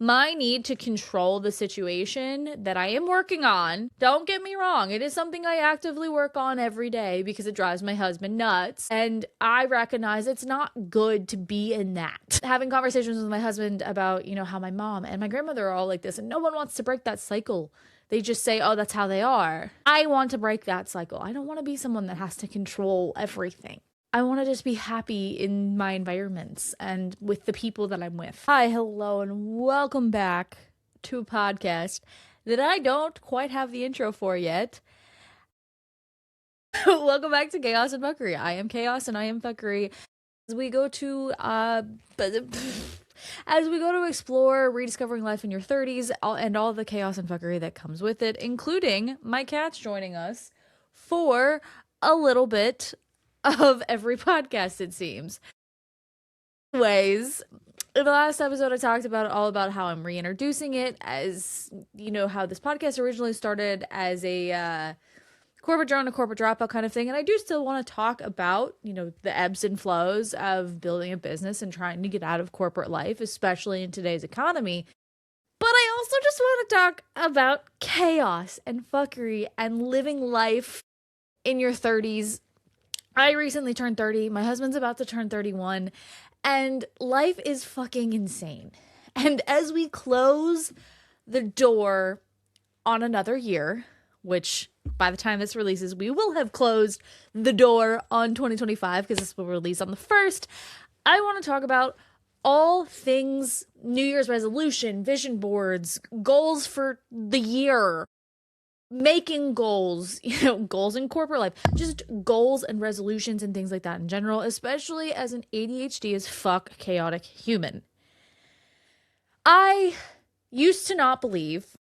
My need to control the situation that I am working on, don't get me wrong, it is something I actively work on every day because it drives my husband nuts. And I recognize it's not good to be in that. Having conversations with my husband about, how my mom and my grandmother are all like this, and no one wants to break that cycle. They just say, oh, that's how they are. I want to break that cycle. I don't want to be someone that has to control everything. I want to just be happy in my environments and with the people that I'm with. Hi, hello, and welcome back to a podcast that I don't quite have the intro for yet. Welcome back to Chaos and Fuckery. I am Chaos and I am Fuckery. As we go to explore rediscovering life in your 30s and all the chaos and fuckery that comes with it, including my cats joining us for a little bit of every podcast, it seems. Anyways, in the last episode, I talked all about how I'm reintroducing it as, how this podcast originally started as a corporate drone, a corporate dropout kind of thing. And I do still want to talk about, the ebbs and flows of building a business and trying to get out of corporate life, especially in today's economy. But I also just want to talk about chaos and fuckery and living life in your 30s. I recently turned 30. My husband's about to turn 31. And life is fucking insane. And as we close the door on another year, which by the time this releases, we will have closed the door on 2025 because this will release on the 1st. I want to talk about all things New Year's resolution, vision boards, goals for the year, making goals, goals in corporate life, just goals and resolutions and things like that in general, especially as an ADHD as fuck chaotic human. I used to not believe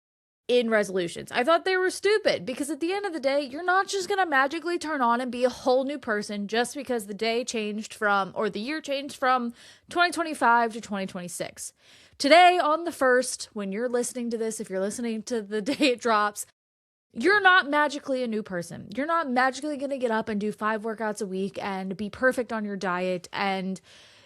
in resolutions. I thought they were stupid because at the end of the day, you're not just going to magically turn on and be a whole new person just because the day changed or the year changed from 2025 to 2026. Today on the 1st, when you're listening to this, if you're listening to the day it drops, you're not magically a new person. You're not magically going to get up and do 5 workouts a week and be perfect on your diet. And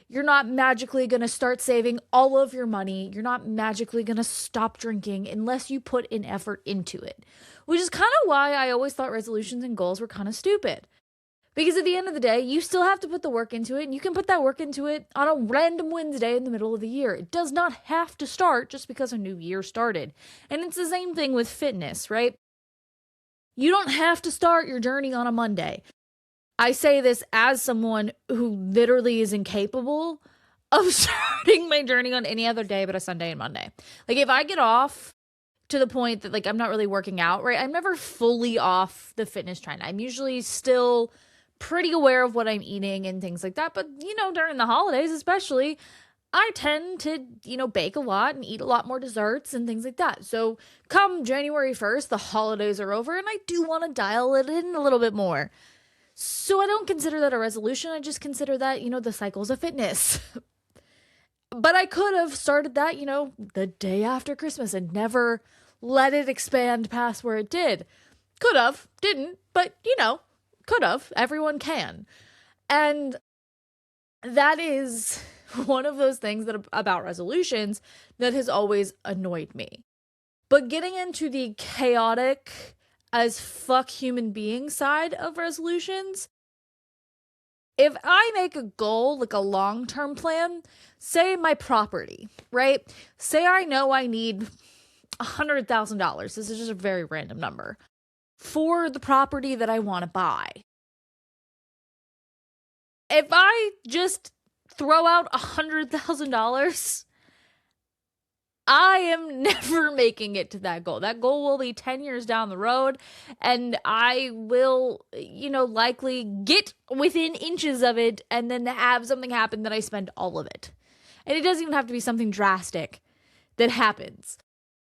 you're not magically going to start saving all of your money. You're not magically going to stop drinking unless you put an effort into it. Which is kind of why I always thought resolutions and goals were kind of stupid. Because at the end of the day, you still have to put the work into it. And you can put that work into it on a random Wednesday in the middle of the year. It does not have to start just because a new year started. And it's the same thing with fitness, right? You don't have to start your journey on a Monday. I say this as someone who literally is incapable of starting my journey on any other day but a Sunday and Monday. Like if I get off to the point that I'm not really working out, right? I'm never fully off the fitness trend. I'm usually still pretty aware of what I'm eating and things like that. But, during the holidays especially, I tend to, bake a lot and eat a lot more desserts and things like that. So come January 1st, the holidays are over and I do want to dial it in a little bit more. So I don't consider that a resolution. I just consider that, the cycles of fitness. But I could have started that, the day after Christmas and never let it expand past where it did. Could have, didn't, but, could have. Everyone can. And that is one of those things about resolutions that has always annoyed me. But getting into the chaotic as fuck human being side of resolutions, if I make a goal, like a long-term plan, say my property, right? Say I know I need $100,000. This is just a very random number for the property that I want to buy. If I just throw out $100,000, I am never making it to that goal. That goal will be 10 years down the road, and I will, likely get within inches of it and then have something happen that I spend all of it. And it doesn't even have to be something drastic that happens.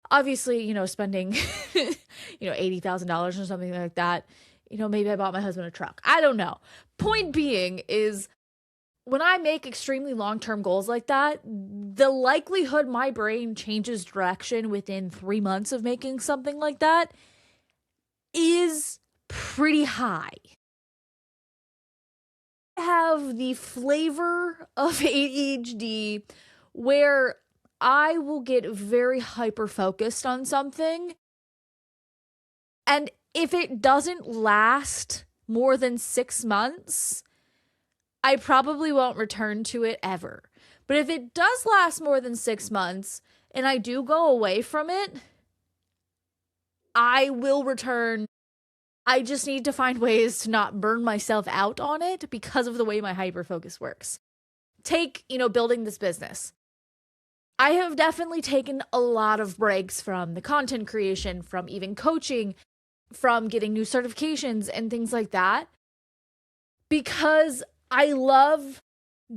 Obviously, spending, $80,000 or something like that. Maybe I bought my husband a truck. I don't know. Point being is, when I make extremely long-term goals like that, the likelihood my brain changes direction within 3 months of making something like that is pretty high. I have the flavor of ADHD where I will get very hyper focused on something. And if it doesn't last more than 6 months, I probably won't return to it ever. But if it does last more than 6 months and I do go away from it, I will return. I just need to find ways to not burn myself out on it because of the way my hyperfocus works. Take, building this business. I have definitely taken a lot of breaks from the content creation, from even coaching, from getting new certifications and things like that, because I love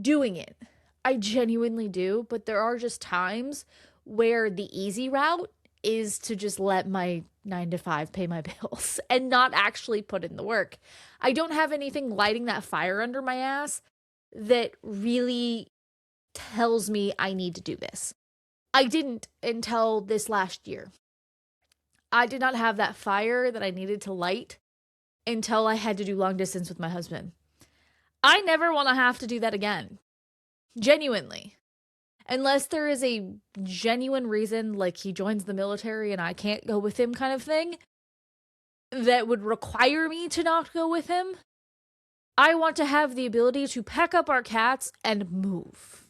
doing it. I genuinely do, but there are just times where the easy route is to just let my 9 to 5 pay my bills and not actually put in the work. I don't have anything lighting that fire under my ass that really tells me I need to do this. I didn't until this last year. I did not have that fire that I needed to light until I had to do long distance with my husband. I never want to have to do that again. Genuinely. Unless there is a genuine reason, like he joins the military and I can't go with him kind of thing, that would require me to not go with him. I want to have the ability to pack up our cats and move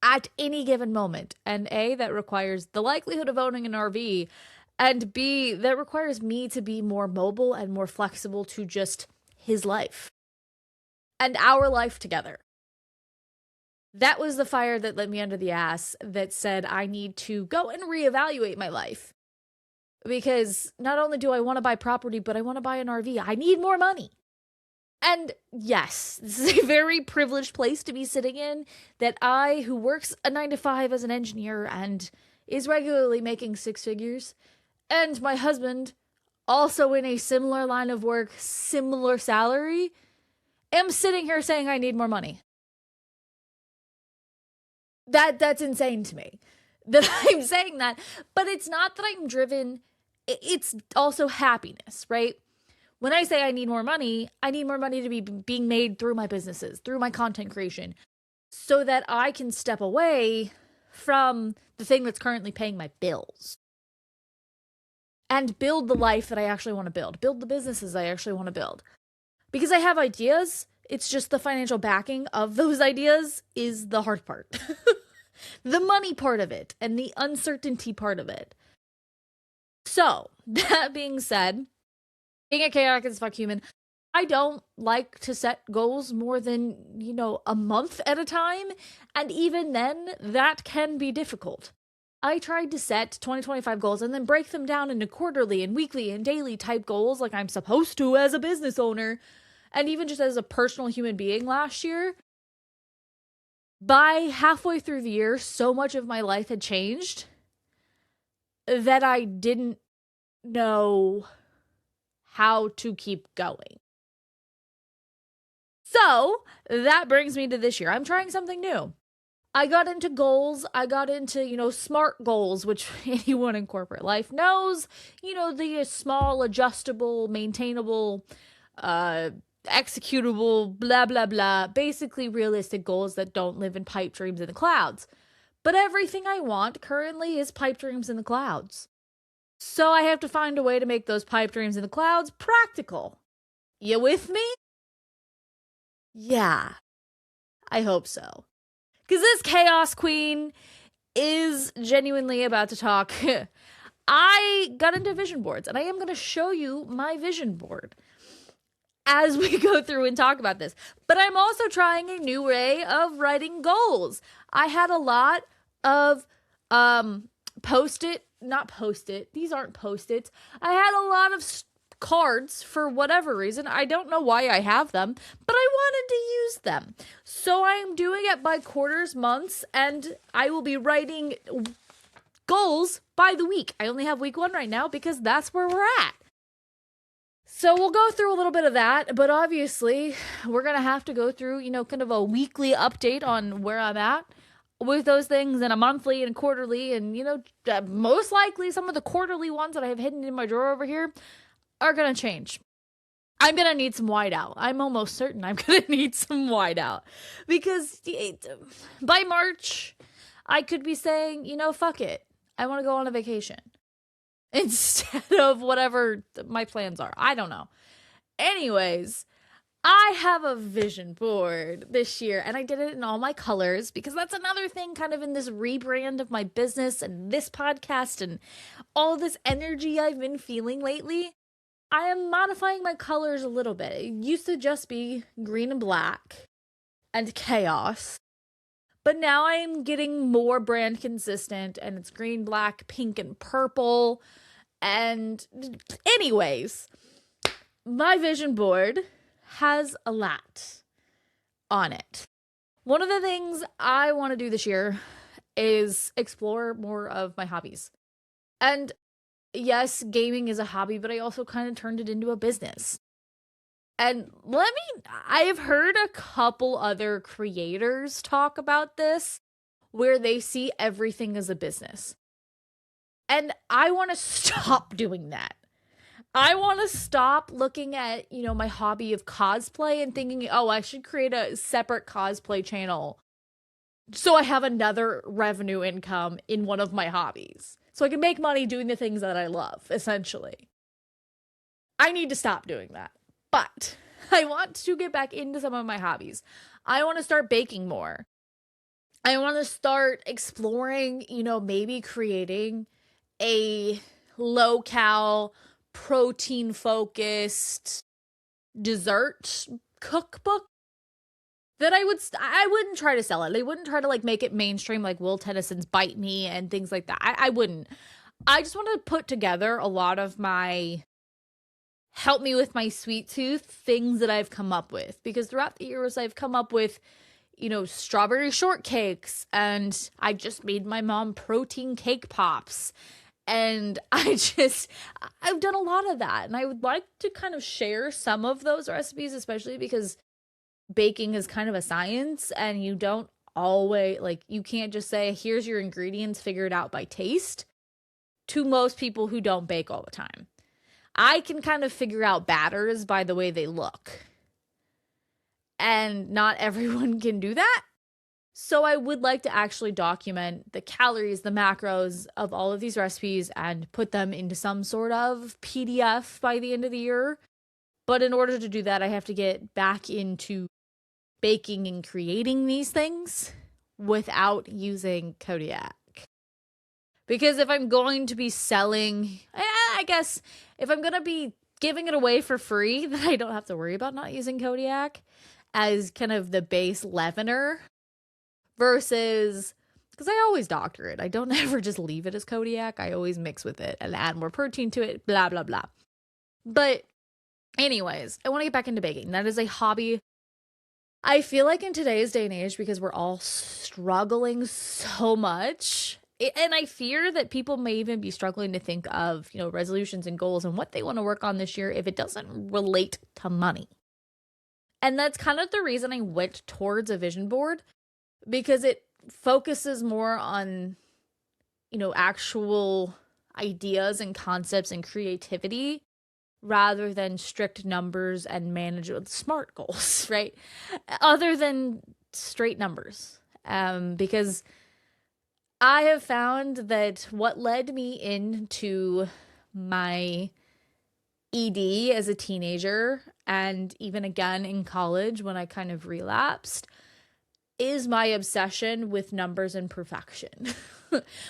at any given moment. And A, that requires the likelihood of owning an RV. And B, that requires me to be more mobile and more flexible to just his life and our life together. That was the fire that lit me under the ass that said I need to go and reevaluate my life. Because not only do I want to buy property, but I want to buy an RV. I need more money. And yes, this is a very privileged place to be sitting in, that I, who works a 9 to 5 as an engineer and is regularly making 6 figures, and my husband, also in a similar line of work, similar salary, am sitting here saying I need more money. That's insane to me that I'm saying that, but it's not that I'm driven. It's also happiness, right? When I say I need more money to be being made through my businesses, through my content creation, so that I can step away from the thing that's currently paying my bills and build the life that I actually want to build the businesses I actually want to build. Because I have ideas, it's just the financial backing of those ideas is the hard part. The money part of it and the uncertainty part of it. So, that being said, being a chaotic as fuck human, I don't like to set goals more than, a month at a time. And even then, that can be difficult. I tried to set 2025 goals and then break them down into quarterly and weekly and daily type goals like I'm supposed to as a business owner. And even just as a personal human being last year. By halfway through the year, so much of my life had changed that I didn't know how to keep going. So that brings me to this year. I'm trying something new. I got into goals. I got into, SMART goals, which anyone in corporate life knows, the small, adjustable, maintainable, executable, blah, blah, blah, basically realistic goals that don't live in pipe dreams in the clouds. But everything I want currently is pipe dreams in the clouds. So I have to find a way to make those pipe dreams in the clouds practical. You with me? Yeah, I hope so. Because this chaos queen is genuinely about to talk. I got into vision boards, and I am going to show you my vision board as we go through and talk about this. But I'm also trying a new way of writing goals. I had a lot of these aren't Post-its. I had a lot of cards for whatever reason. I don't know why I have them, but I wanted to use them. So I'm doing it by quarters, months, and I will be writing goals by the week. I only have week 1 right now because that's where we're at. So we'll go through a little bit of that, but obviously we're going to have to go through, kind of a weekly update on where I'm at with those things, and a monthly and quarterly, and, most likely some of the quarterly ones that I have hidden in my drawer over here are going to change. I'm going to need some whiteout. I'm almost certain I'm going to need some whiteout because by March, I could be saying, fuck it. I want to go on a vacation instead of whatever my plans are. I don't know. Anyways, I have a vision board this year and I did it in all my colors because that's another thing kind of in this rebrand of my business and this podcast and all this energy I've been feeling lately. I am modifying my colors a little bit. It used to just be green and black and chaos. But now I'm getting more brand consistent and it's green, black, pink, and purple. And anyways, my vision board has a lot on it. One of the things I want to do this year is explore more of my hobbies. And yes, gaming is a hobby, but I also kind of turned it into a business. And I have heard a couple other creators talk about this where they see everything as a business. And I want to stop doing that. I want to stop looking at, my hobby of cosplay and thinking, oh, I should create a separate cosplay channel so I have another revenue income in one of my hobbies. So I can make money doing the things that I love, essentially. I need to stop doing that. But I want to get back into some of my hobbies. I want to start baking more. I want to start exploring, maybe creating a low-cal, protein-focused dessert cookbook that I wouldn't try to sell it. I wouldn't try to make it mainstream like Will Tennyson's Bite Me and things like that. I wouldn't. I just want to put together a lot of my help me with my sweet tooth things that I've come up with, because throughout the years I've come up with strawberry shortcakes, and I just made my mom protein cake pops. And I've done a lot of that. And I would like to kind of share some of those recipes, especially because baking is kind of a science and you don't always, you can't just say, here's your ingredients, figure it out by taste, to most people who don't bake all the time. I can kind of figure out batters by the way they look. And not everyone can do that. So I would like to actually document the calories, the macros of all of these recipes and put them into some sort of PDF by the end of the year. But in order to do that, I have to get back into baking and creating these things without using Kodiak. Because if I'm going to be selling, I guess if I'm going to be giving it away for free, then I don't have to worry about not using Kodiak as kind of the base leavener. Versus, because I always doctor it. I don't ever just leave it as Kodiak. I always mix with it and add more protein to it, blah, blah, blah. But anyways, I want to get back into baking. That is a hobby. I feel like in today's day and age, because we're all struggling so much, and I fear that people may even be struggling to think of, resolutions and goals and what they want to work on this year if it doesn't relate to money. And that's kind of the reason I went towards a vision board, because it focuses more on, actual ideas and concepts and creativity rather than strict numbers and management SMART goals, right? Other than straight numbers. Because I have found that what led me into my ED as a teenager and even again in college when I kind of relapsed is my obsession with numbers and perfection.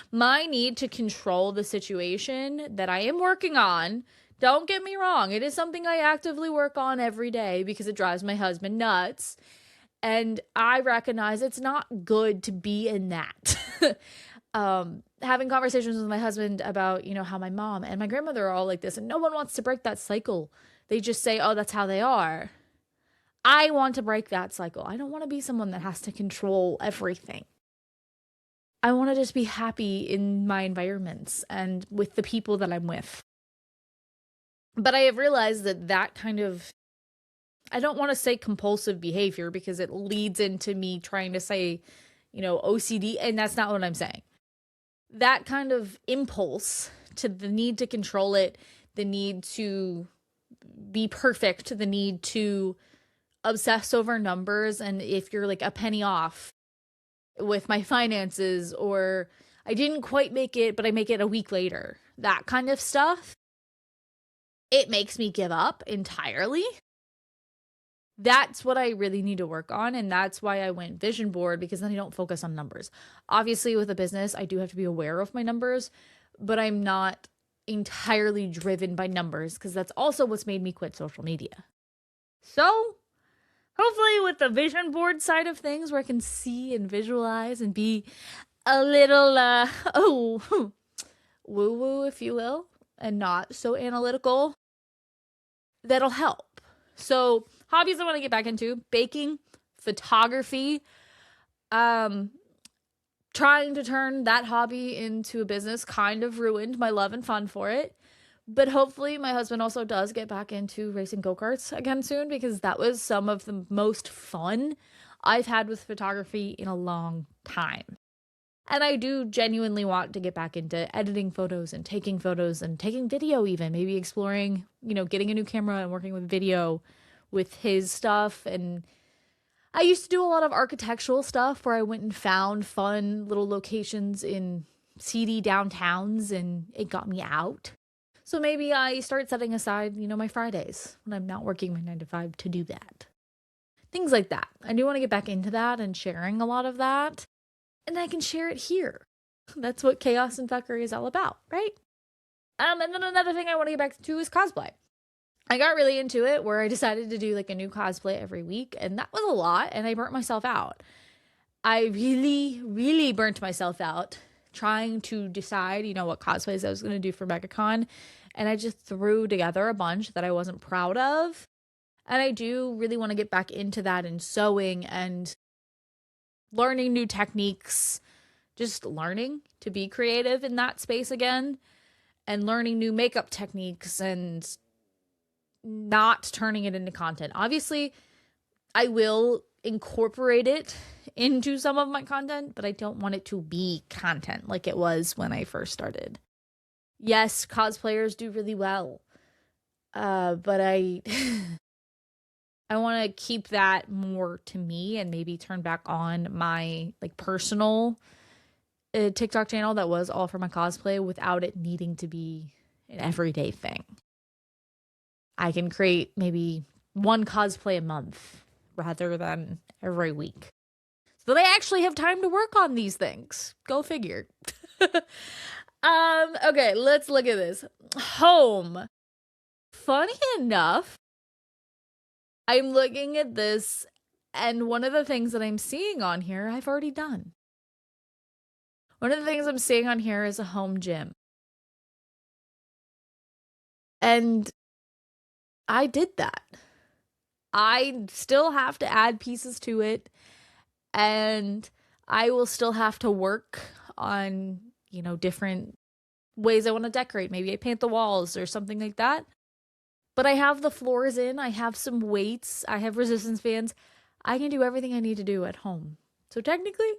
My need to control the situation that I am working on. Don't get me wrong. It is something I actively work on every day because it drives my husband nuts. And I recognize it's not good to be in that. Having conversations with my husband about, how my mom and my grandmother are all like this, and no one wants to break that cycle. They just say, oh, that's how they are. I want to break that cycle. I don't want to be someone that has to control everything. I want to just be happy in my environments and with the people that I'm with. But I have realized that kind of, I don't want to say compulsive behavior because it leads into me trying to say, OCD, and that's not what I'm saying. That kind of impulse to the need to control it, the need to be perfect, the need to obsess over numbers, and if you're a penny off, with my finances, or I didn't quite make it, but I make it a week later. That kind of stuff. It makes me give up entirely. That's what I really need to work on. And that's why I went vision board, because then I don't focus on numbers. Obviously, with a business, I do have to be aware of my numbers, but I'm not entirely driven by numbers, because that's also what's made me quit social media. So hopefully with the vision board side of things, where I can see and visualize and be a little, woo-woo, if you will, and not so analytical, that'll help. So hobbies I want to get back into: baking, photography, trying to turn that hobby into a business kind of ruined my love and fun for it. But hopefully my husband also does get back into racing go-karts again soon, because that was some of the most fun I've had with photography in a long time. And I do genuinely want to get back into editing photos and taking video, even maybe exploring, getting a new camera and working with video with his stuff. And I used to do a lot of architectural stuff where I went and found fun little locations in seedy downtowns, and it got me out. So maybe I start setting aside, my Fridays when I'm not working my 9 to 5 to do that. Things like that. I do want to get back into that and sharing a lot of that. And I can share it here. That's what Chaos and Fuckery is all about, right? And then another thing I want to get back to is cosplay. I got really into it, where I decided to do like a new cosplay every week, and that was a lot, and I burnt myself out. I really, really burnt myself out trying to decide, what cosplays I was going to do for MegaCon, and I just threw together a bunch that I wasn't proud of. And I do really want to get back into that, and sewing and learning new techniques, just learning to be creative in that space again, and learning new makeup techniques and not turning it into content. Obviously, I will incorporate it into some of my content, but I don't want it to be content like it was when I first started. Yes, cosplayers do really well, but I I want to keep that more to me, and maybe turn back on my personal TikTok channel that was all for my cosplay, without it needing to be an everyday thing. I can create maybe one cosplay a month rather than every week, so that I actually have time to work on these things. Go figure. Okay, let's look at this. Home. Funny enough, I'm looking at this, and one of the things that I'm seeing on here, I've already done. One of the things I'm seeing on here is a home gym. And I did that. I still have to add pieces to it, and I will still have to work on, different ways I want to decorate. Maybe I paint the walls or something like that. But I have the floors in, I have some weights, I have resistance bands. I can do everything I need to do at home. So technically,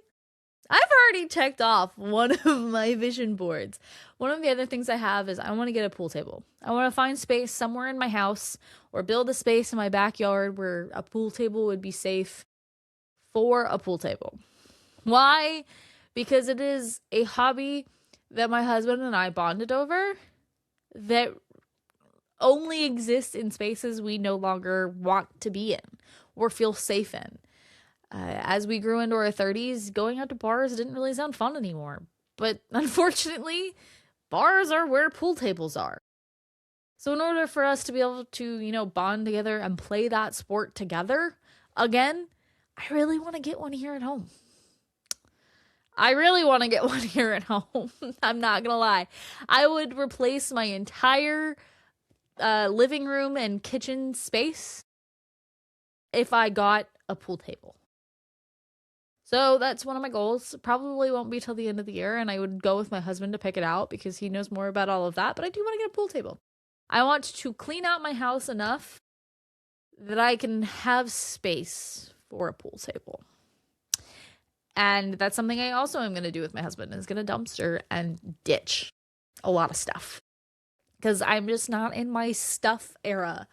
I've already checked off one of my vision boards. One of the other things I have is I want to get a pool table. I want to find space somewhere in my house, or build a space in my backyard where a pool table would be safe for a pool table. Why? Because it is a hobby that my husband and I bonded over, that only exists in spaces we no longer want to be in or feel safe in. As we grew into our 30s, going out to bars didn't really sound fun anymore. But unfortunately, bars are where pool tables are. So in order for us to be able to, bond together and play that sport together again, I really want to get one here at home. I'm not gonna lie. I would replace my entire living room and kitchen space if I got a pool table. So that's one of my goals. Probably won't be till the end of the year, and I would go with my husband to pick it out because he knows more about all of that, but I do want to get a pool table. I want to clean out my house enough that I can have space for a pool table. And that's something I also am going to do with my husband, is going to dumpster and ditch a lot of stuff, because I'm just not in my stuff era.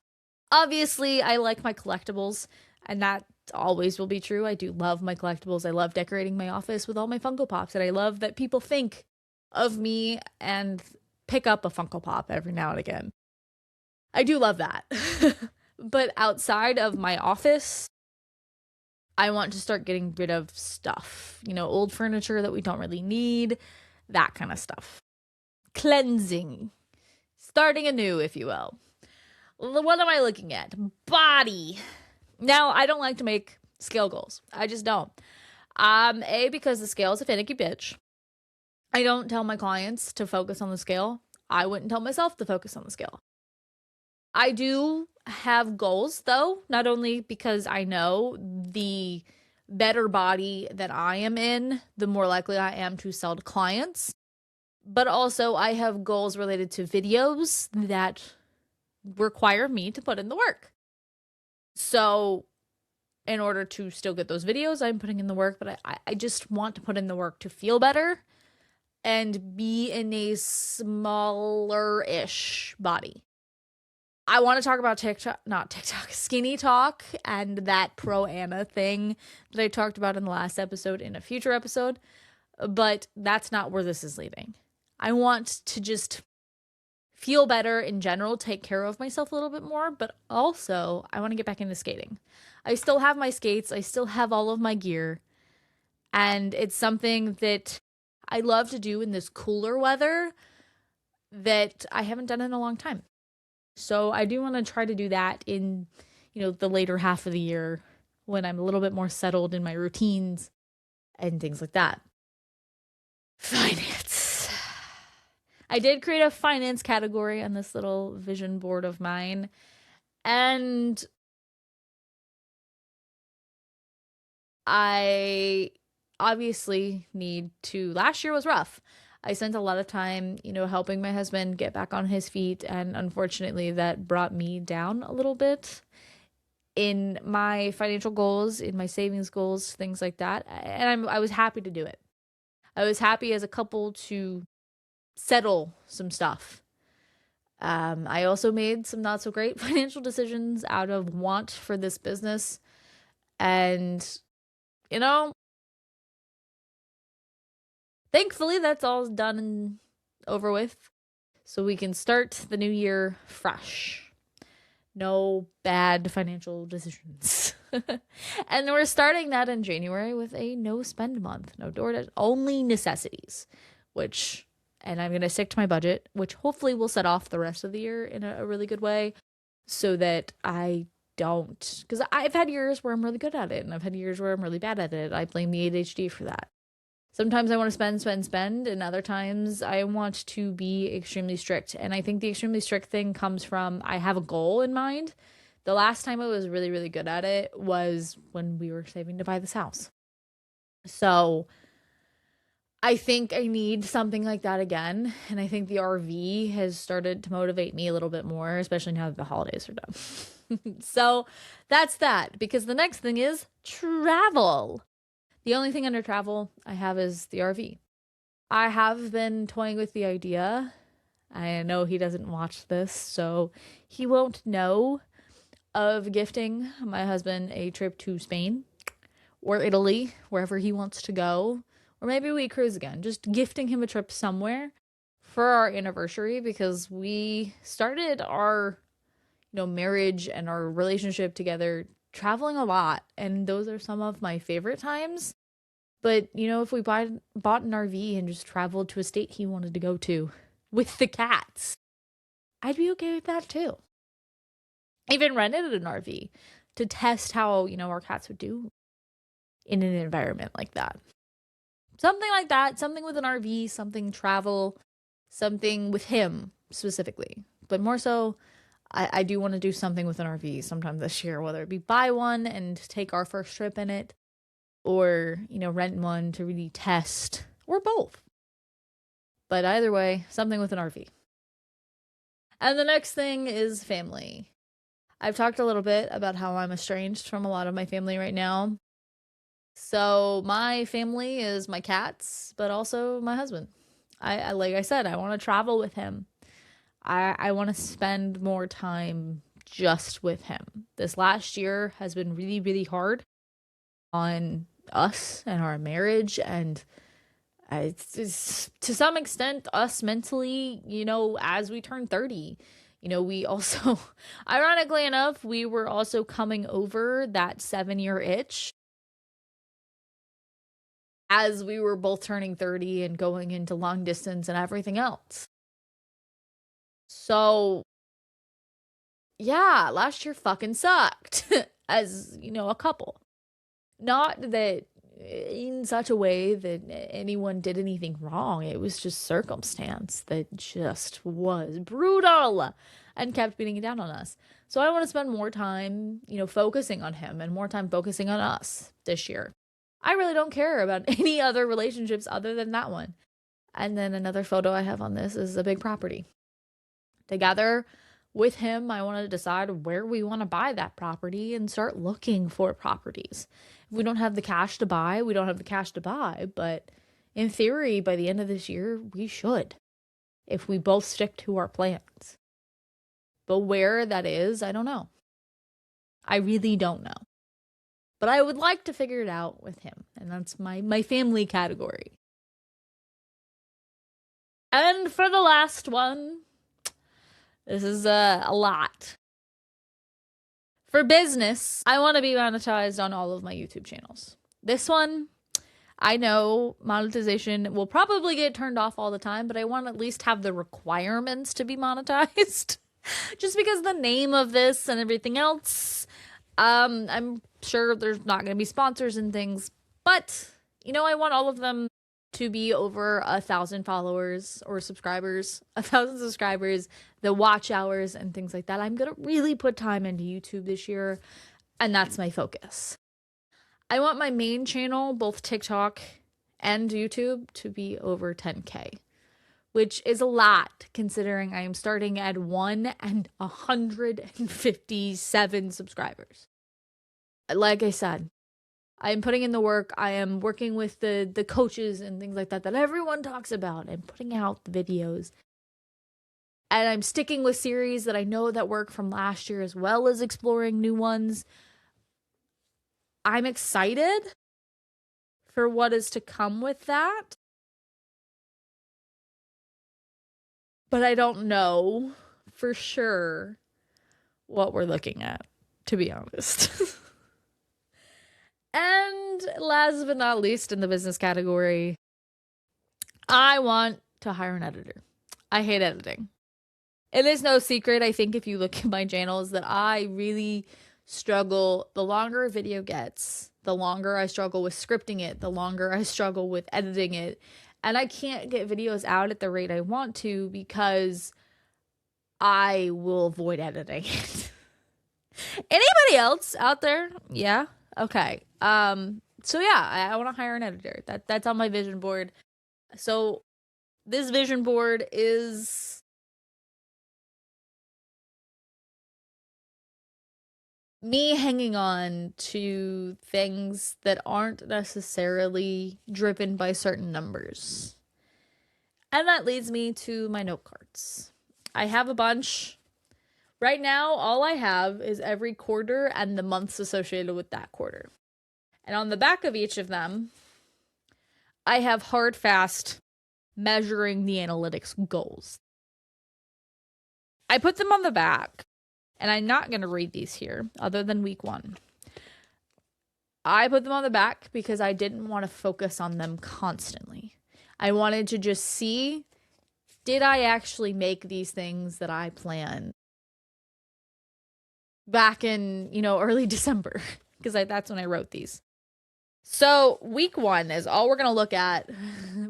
Obviously, I like my collectibles, and that always will be true. I do love my collectibles. I love decorating my office with all my Funko Pops, and I love that people think of me and pick up a Funko Pop every now and again. I do love that. But outside of my office, I want to start getting rid of stuff, old furniture that we don't really need, that kind of stuff. Cleansing. Starting anew, if you will. What am I looking at? Body. Now, I don't like to make scale goals. I just don't. Because the scale is a finicky bitch. I don't tell my clients to focus on the scale. I wouldn't tell myself to focus on the scale. I do have goals, though, not only because I know the better body that I am in, the more likely I am to sell to clients, but also I have goals related to videos that require me to put in the work. So in order to still get those videos, I'm putting in the work, but I just want to put in the work to feel better and be in a smaller-ish body. I want to talk about skinny talk and that pro Anna thing that I talked about in the last episode in a future episode, but that's not where this is leading. I want to just feel better in general, take care of myself a little bit more, but also I want to get back into skating. I still have my skates, I still have all of my gear, and it's something that I love to do in this cooler weather that I haven't done in a long time. So I do want to try to do that in, the later half of the year when I'm a little bit more settled in my routines and things like that. Finance. I did create a finance category on this little vision board of mine. And I obviously last year was rough. I spent a lot of time, helping my husband get back on his feet. And unfortunately, that brought me down a little bit in my financial goals, in my savings goals, things like that. And I was happy to do it. I was happy as a couple to settle some stuff. I also made some not so great financial decisions out of want for this business. And, thankfully, that's all done and over with, so we can start the new year fresh. No bad financial decisions. And we're starting that in January with a no spend month. No DoorDash, only necessities, and I'm going to stick to my budget, which hopefully will set off the rest of the year in a really good way so that I don't, because I've had years where I'm really good at it and I've had years where I'm really bad at it. I blame the ADHD for that. Sometimes I want to spend, and other times I want to be extremely strict. And I think the extremely strict thing comes from I have a goal in mind. The last time I was really, really good at it was when we were saving to buy this house. So I think I need something like that again. And I think the RV has started to motivate me a little bit more, especially now that the holidays are done. So that's that, because the next thing is travel. The only thing under travel I have is the RV. I have been toying with the idea. I know he doesn't watch this, so he won't know, of gifting my husband a trip to Spain or Italy, wherever he wants to go. Or maybe we cruise again. Just gifting him a trip somewhere for our anniversary, because we started our, marriage and our relationship together traveling a lot, and those are some of my favorite times. But if we bought an RV and just traveled to a state he wanted to go to with the cats, I'd be okay with that too. Even rented an RV to test how our cats would do in an environment like that. Something like that, something with an RV, something travel, something with him specifically, but more so I do want to do something with an RV sometime this year, whether it be buy one and take our first trip in it, or, rent one to really test, or both. But either way, something with an RV. And the next thing is family. I've talked a little bit about how I'm estranged from a lot of my family right now. So my family is my cats, but also my husband. I like I said, I want to travel with him. I want to spend more time just with him. This last year has been really, really hard on us and our marriage, and it's to some extent us mentally, as we turn 30. We also, ironically enough, we were also coming over that 7-year itch as we were both turning 30 and going into long distance and everything else. So, yeah, last year fucking sucked as, a couple. Not that in such a way that anyone did anything wrong. It was just circumstance that just was brutal and kept beating it down on us. So I want to spend more time, focusing on him and more time focusing on us this year. I really don't care about any other relationships other than that one. And then another photo I have on this is a big property. Together with him, I want to decide where we want to buy that property and start looking for properties. If we don't have the cash to buy, we don't have the cash to buy. But in theory, by the end of this year, we should, if we both stick to our plans. But where that is, I don't know. I really don't know. But I would like to figure it out with him. And that's my family category. And for the last one, this is a lot. For business, I want to be monetized on all of my YouTube channels. This one, I know monetization will probably get turned off all the time, but I want to at least have the requirements to be monetized. Just because the name of this and everything else, I'm sure there's not going to be sponsors and things, but, I want all of them to be over 1,000 followers or subscribers, 1,000 subscribers, the watch hours and things like that. I'm going to really put time into YouTube this year, and that's my focus. I want my main channel, both TikTok and YouTube, to be over 10K, which is a lot considering I am starting at 157 subscribers. Like I said, I am putting in the work. I am working with the coaches and things like that everyone talks about. I'm putting out the videos. And I'm sticking with series that I know that work from last year as well as exploring new ones. I'm excited for what is to come with that. But I don't know for sure what we're looking at, to be honest. And last but not least in the business category, I want to hire an editor. I hate editing. It is no secret, I think, if you look at my channels, that I really struggle. The longer a video gets, the longer I struggle with scripting it, the longer I struggle with editing it. And I can't get videos out at the rate I want to because I will avoid editing it. Anybody else out there? Yeah? Okay. So yeah, I want to hire an editor. That's on my vision board. So this vision board is me hanging on to things that aren't necessarily driven by certain numbers. And that leads me to my note cards. I have a bunch. Right now, all I have is every quarter and the months associated with that quarter. And on the back of each of them, I have hard, fast measuring the analytics goals. I put them on the back, and I'm not going to read these here other than week 1. I put them on the back because I didn't want to focus on them constantly. I wanted to just see, did I actually make these things that I planned back in, early December? Because that's when I wrote these. So week 1 is all we're going to look at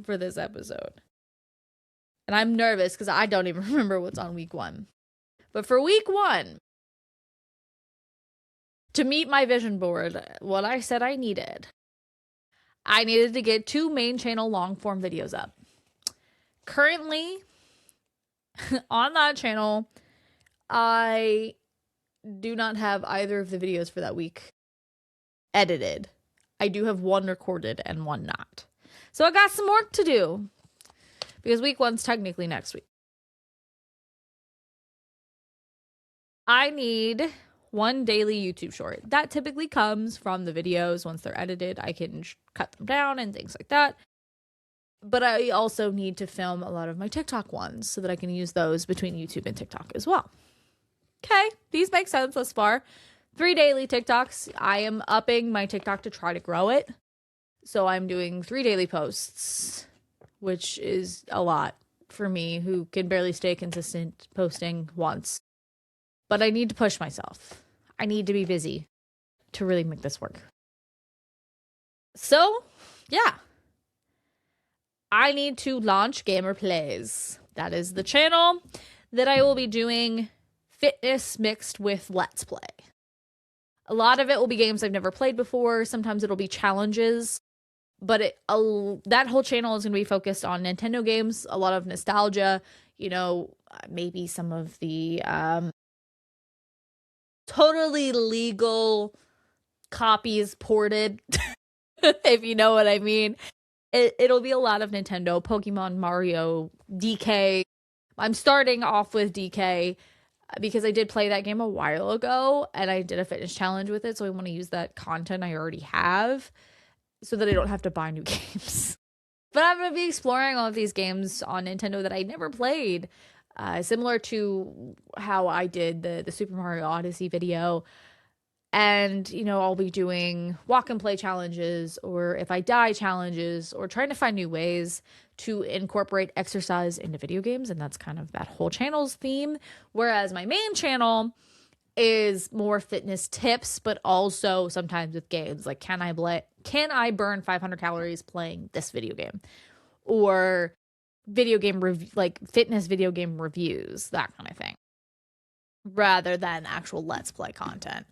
for this episode. And I'm nervous because I don't even remember what's on week 1. But for week 1, to meet my vision board, what I said I needed to get 2 main channel long form videos up. Currently, on that channel, I do not have either of the videos for that week edited. I do have 1 recorded and 1 not. So I got some work to do because week 1's technically next week. I need one daily YouTube short. That typically comes from the videos. Once they're edited, I can cut them down and things like that. But I also need to film a lot of my TikTok ones so that I can use those between YouTube and TikTok as well. Okay, these make sense thus far. 3 daily TikToks. I am upping my TikTok to try to grow it. So I'm doing 3 daily posts, which is a lot for me who can barely stay consistent posting once. But I need to push myself. I need to be busy to really make this work. So, yeah. I need to launch Gamer Plays. That is the channel that I will be doing fitness mixed with Let's Play. A lot of it will be games I've never played before. Sometimes it'll be challenges. But that whole channel is going to be focused on Nintendo games, a lot of nostalgia, you know, maybe some of the totally legal copies ported, if you know what I mean. It'll be a lot of Nintendo, Pokemon, Mario, DK. I'm starting off with DK because I did play that game a while ago and I did a fitness challenge with it. So I want to use that content I already have so that I don't have to buy new games. But I'm going to be exploring all of these games on Nintendo that I never played. Similar to how I did the Super Mario Odyssey video. And, you know, I'll be doing walk and play challenges or if I die challenges or trying to find new ways to incorporate exercise into video games. And that's kind of that whole channel's theme. Whereas my main channel is more fitness tips, but also sometimes with games. Like, can I burn 500 calories playing this video game? Or video game fitness video game reviews, that kind of thing. Rather than actual Let's Play content.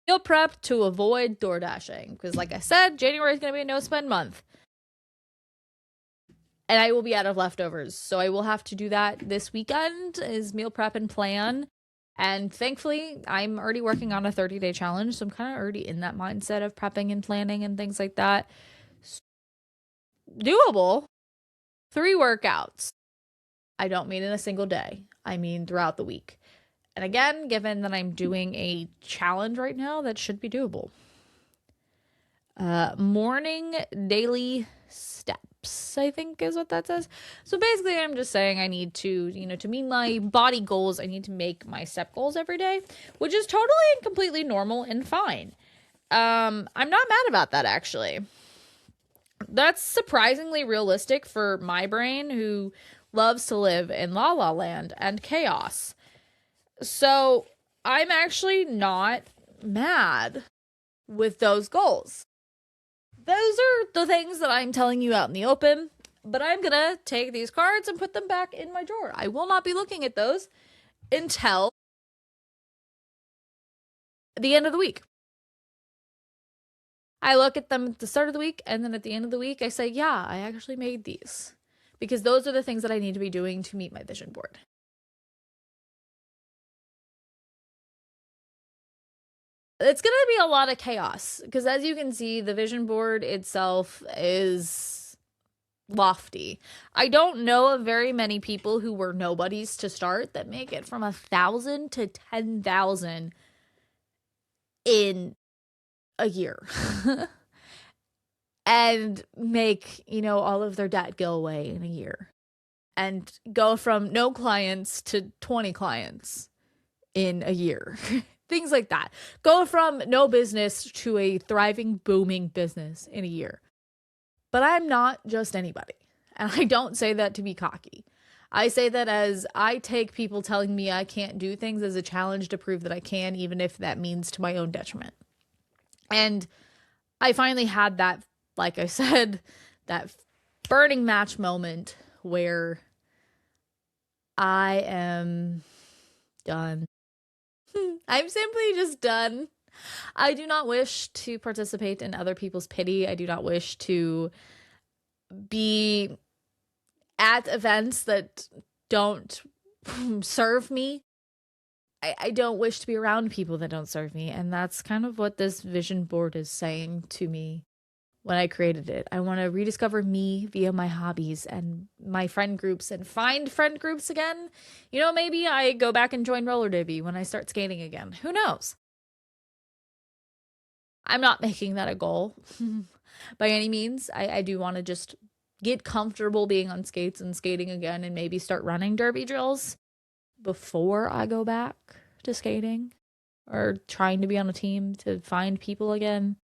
Meal prep to avoid door dashing because like I said, January is going to be a no spend month and I will be out of leftovers, so I will have to do that this weekend is meal prep and plan. And thankfully I'm already working on a 30-day challenge, so I'm kind of already in that mindset of prepping and planning and things like that. Doable. 3 workouts. I don't mean in a single day, I mean throughout the week. And again, given that I'm doing a challenge right now, that should be doable. Morning daily steps, I think is what that says. So basically, I'm just saying I need to, you know, to meet my body goals, I need to make my step goals every day, which is totally and completely normal and fine. I'm not mad about that, actually. That's surprisingly realistic for my brain, who loves to live in La La Land and chaos. So I'm actually not mad with those goals. Those are the things that I'm telling you out in the open, but I'm going to take these cards and put them back in my drawer. I will not be looking at those until the end of the week. I look at them at the start of the week, and then at the end of the week, I say, yeah, I actually made these. Because those are the things that I need to be doing to meet my vision board. It's going to be a lot of chaos because as you can see, the vision board itself is lofty. I don't know of very many people who were nobodies to start that make it from 1,000 to 10,000 in a year and make, you know, all of their debt go away in a year and go from no clients to 20 clients in a year. Things like that. Go from no business to a thriving, booming business in a year. But I'm not just anybody. And I don't say that to be cocky. I say that as I take people telling me I can't do things as a challenge to prove that I can, even if that means to my own detriment. And I finally had that, like I said, that burning match moment where I am done. I'm simply just done. I do not wish to participate in other people's pity. I do not wish to be at events that don't serve me. I don't wish to be around people that don't serve me. And that's kind of what this vision board is saying to me when I created it. I want to rediscover me via my hobbies and my friend groups and find friend groups again. You know, maybe I go back and join roller derby when I start skating again. Who knows? I'm not making that a goal by any means. I do want to just get comfortable being on skates and skating again and maybe start running derby drills before I go back to skating or trying to be on a team to find people again.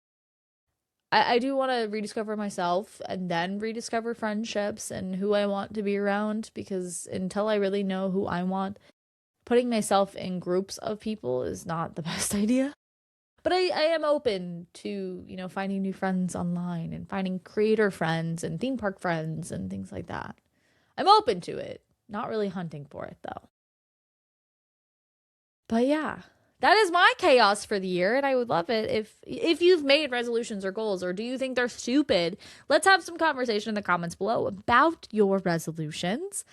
I do want to rediscover myself and then rediscover friendships and who I want to be around, because until I really know who I want, putting myself in groups of people is not the best idea. But I am open to, finding new friends online and finding creator friends and theme park friends and things like that. I'm open to it, not really hunting for it though. But yeah, that is my chaos for the year, and I would love it if you've made resolutions or goals, or do you think they're stupid? Let's have some conversation in the comments below about your resolutions.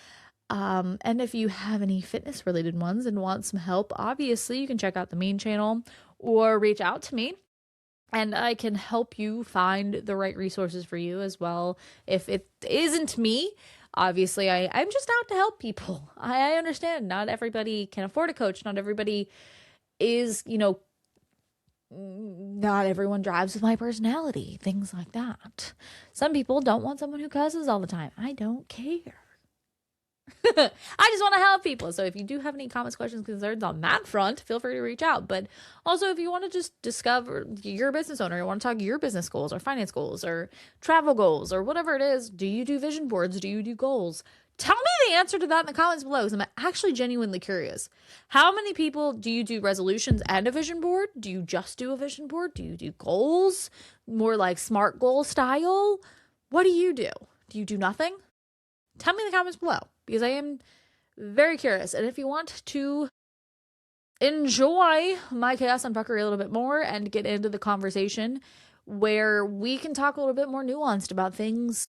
And if you have any fitness related ones and want some help, obviously you can check out the main channel or reach out to me and I can help you find the right resources for you as well. If it isn't me, obviously I'm just out to help people. I understand not everybody can afford a coach. Not everybody is, not everyone drives with my personality, things like that. Some people don't want someone who cusses all the time. I don't care. I just want to help people. So if you do have any comments, questions, concerns on that front, feel free to reach out. But also, if you want to just discover, you're a business owner, you want to talk your business goals or finance goals or travel goals or whatever it is, do you do vision boards? Do you do goals? Tell me the answer to that in the comments below, because I'm actually genuinely curious. How many people do you do resolutions and a vision board? Do you just do a vision board? Do you do goals? More like SMART goal style? What do you do? Do you do nothing? Tell me in the comments below, because I am very curious. And if you want to enjoy my Chaos and Fuckery a little bit more and get into the conversation where we can talk a little bit more nuanced about things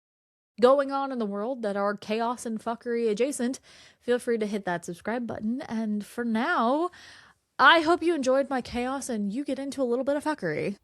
going on in the world that are chaos and fuckery adjacent, feel free to hit that subscribe button. And for now, I hope you enjoyed my chaos and you get into a little bit of fuckery.